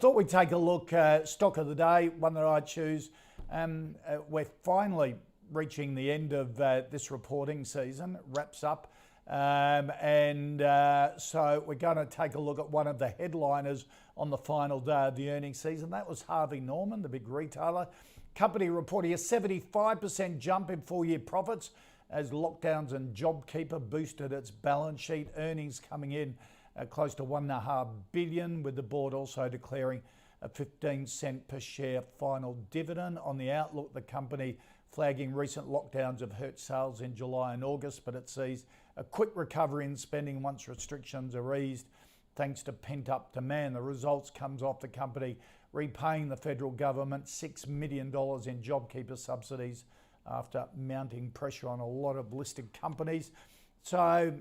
Thought we'd take a look at stock of the day, one that I choose. We're finally reaching the end of this reporting season. It wraps up. So we're going to take a look at one of the headliners on the final day of the earnings season. That was Harvey Norman, the big retailer. Company reporting a 75% jump in full-year profits as lockdowns and JobKeeper boosted its balance sheet. Earnings coming in close to $1.5 billion, with the board also declaring a 15 cent per share final dividend. On the outlook, the company flagging recent lockdowns have hurt sales in July and August, but it sees a quick recovery in spending once restrictions are eased, thanks to pent-up demand. The results comes off the company repaying the federal government $6 million in JobKeeper subsidies after mounting pressure on a lot of listed companies. So,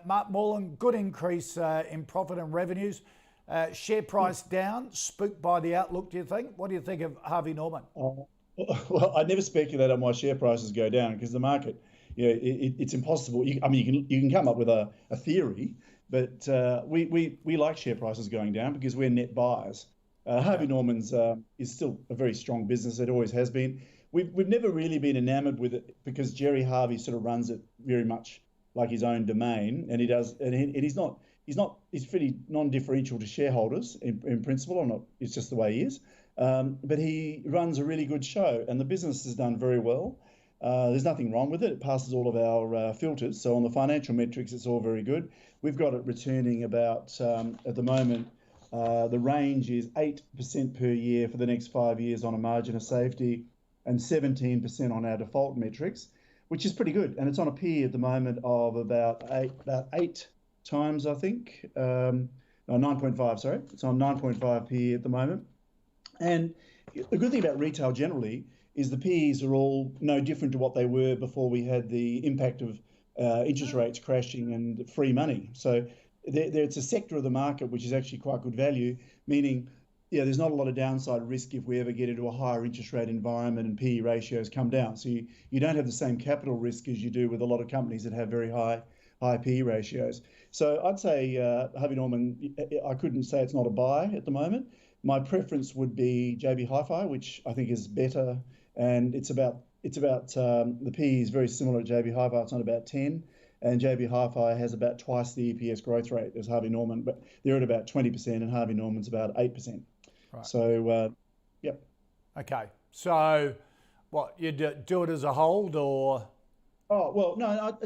Mark Moreland, good increase in profit and revenues. Share price down, spooked by the outlook, do you think? What do you think of Harvey Norman? Well, I never speculate on why share prices go down, because the market, it's impossible. You can come up with a theory, but we like share prices going down because we're net buyers. Harvey Norman's is still a very strong business. It always has been. We've never really been enamored with it because Jerry Harvey sort of runs it very much like his own domain, and he's pretty non-differential to shareholders in principle, or not. It's just the way he is. But he runs a really good show, and the business has done very well. There's nothing wrong with it. It passes all of our filters. So on the financial metrics, it's all very good. We've got it returning about, at the moment, the range is 8% per year for the next 5 years on a margin of safety, and 17% on our default metrics, which is pretty good. And it's on a PE at the moment of about eight times, I think. No, 9.5, sorry. It's on 9.5 PE at the moment. And the good thing about retail generally is the PEs are all no different to what they were before we had the impact of interest rates crashing and free money. So it's a sector of the market which is actually quite good value, meaning there's not a lot of downside risk if we ever get into a higher interest rate environment and PE ratios come down. So you don't have the same capital risk as you do with a lot of companies that have very high PE ratios. So I'd say Harvey Norman, I couldn't say it's not a buy at the moment. My preference would be JB Hi-Fi, which I think is better, and it's about the PE is very similar to JB Hi-Fi. It's on about 10, and JB Hi-Fi has about twice the EPS growth rate as Harvey Norman, but they're at about 20%, and Harvey Norman's about 8%. Right. So, yep. Okay. So, what, you do it as a hold, or? Oh well, no,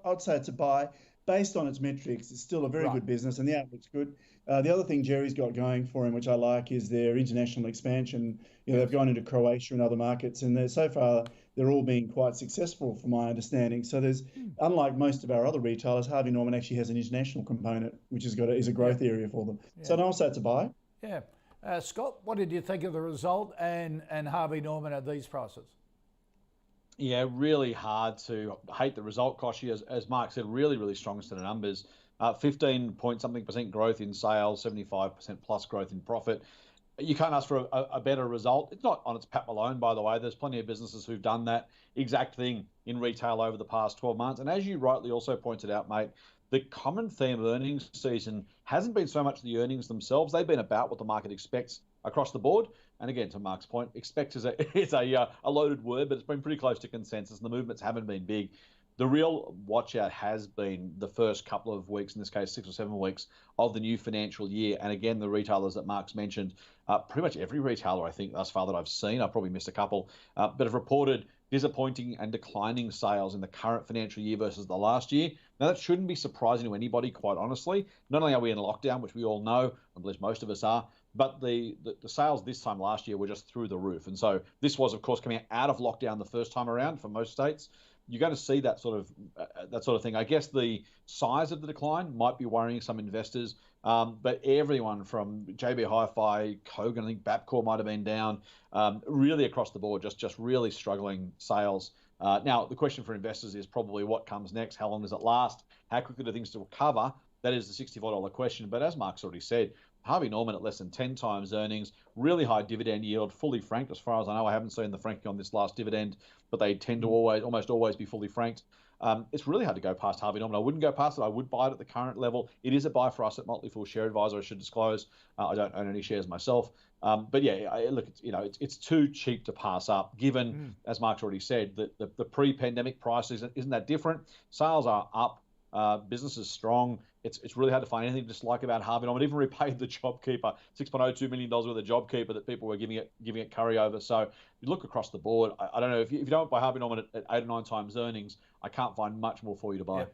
I'd say it's a buy. Based on its metrics, it's still a very good business, and the outlook's good. The other thing Jerry's got going for him, which I like, is their international expansion. They've gone into Croatia and other markets, and so far they're all being quite successful, from my understanding. So there's, unlike most of our other retailers, Harvey Norman actually has an international component, which is a growth area for them. Yeah. So I'll say it's a buy. Yeah. Scott, what did you think of the result and Harvey Norman at these prices? Yeah, really hard to hate the result, Koshy. As Mark said, really strong set of numbers. 15-point-something% growth in sales, 75% plus growth in profit. You can't ask for a better result. It's not on its Pat Malone, by the way. There's plenty of businesses who've done that exact thing in retail over the past 12 months. And as you rightly also pointed out, mate, the common theme of earnings season hasn't been so much the earnings themselves. They've been about what the market expects across the board. And again, to Mark's point, expect is a loaded word, but it's been pretty close to consensus, and the movements haven't been big. The real watch out has been the first couple of weeks, in this case 6 or 7 weeks, of the new financial year. And again, the retailers that Mark's mentioned, pretty much every retailer, I think, thus far that I've seen, I've probably missed a couple, but have reported disappointing and declining sales in the current financial year versus the last year. Now, that shouldn't be surprising to anybody, quite honestly. Not only are we in lockdown, which we all know, at least most of us are, but the sales this time last year were just through the roof. And so this was, of course, coming out of lockdown the first time around for most states. You're going to see that sort of thing. I guess the size of the decline might be worrying some investors, but everyone from JB Hi-Fi, Kogan, I think Bapcor might have been down, really across the board, just really struggling sales. Now, the question for investors is probably what comes next? How long does it last? How quickly do things recover? That is the $64 question. But as Mark's already said, Harvey Norman at less than 10 times earnings, really high dividend yield, fully franked. As far as I know, I haven't seen the franking on this last dividend, but they tend to almost always be fully franked. It's really hard to go past Harvey Norman. I wouldn't go past it. I would buy it at the current level. It is a buy for us at Motley Fool Share Advisor. I should disclose. I don't own any shares myself. But yeah, look, it's too cheap to pass up, given, as Mark's already said, that the pre-pandemic price isn't that different. Sales are up. Business is strong. It's really hard to find anything to dislike about Harvey Norman. It even repaid the JobKeeper, $6.02 million worth of JobKeeper that people were giving it curry over. So if you look across the board, I don't know, if you don't buy Harvey Norman at 8 or 9 times earnings, I can't find much more for you to buy. Yeah.